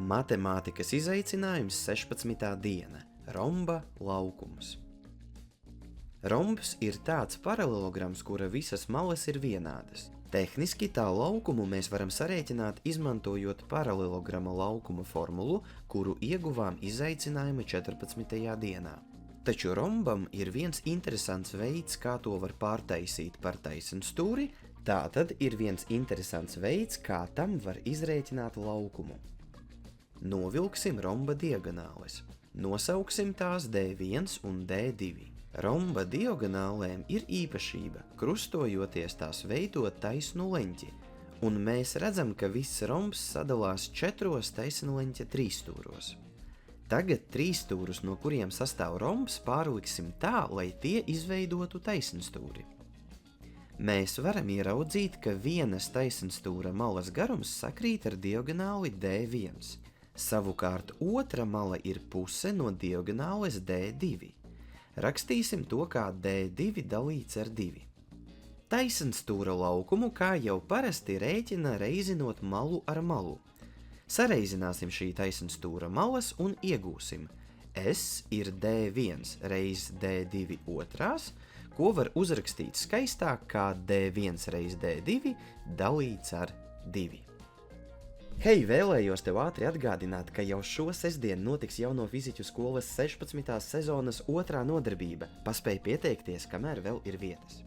Matemātikas izaicinājums 16. diena – romba laukums. Rombs ir tāds paralelograms, kura visas malas ir vienādas. Tehniski tā laukumu mēs varam sarēķināt, izmantojot paralelograma laukuma formulu, kuru ieguvām izaicinājuma 14. dienā. Taču rombam ir viens interesants veids, kā to var pārtaisīt par taisnstūri, tātad ir viens interesants veids, kā tam var izrēķināt laukumu. Novilksim romba diagonāles. Nosauksim tās D1 un D2. Romba diagonālēm ir īpašība, krustojoties tās veidot taisnu leņķi, un mēs redzam, ka viss rombs sadalās 4 taisnleņķa trīsstūros. Tagad trīsstūrus, no kuriem sastāv rombs, pārliksim tā, lai tie izveidotu taisnstūri. Mēs varam ieraudzīt, ka vienas taisnstūra malas garums sakrīt ar diagonāli D1. Savukārt otra mala ir puse no diagonāles D2. Rakstīsim to kā D2 dalīts ar 2. Taisnstūra laukumu, kā jau parasti, rēķina reizinot malu ar malu. Sareizināsim šī taisnstūra malas un iegūsim. S ir D1 reiz D2 otrās, ko var uzrakstīt skaistāk kā D1 reiz D2 dalīts ar 2. Hei, vēlējos tev ātri atgādināt, ka jau šo sestdienu notiks jauno fiziķu skolas 16. sezonas 2. nodarbība. Paspēj pieteikties, kamēr vēl ir vietas.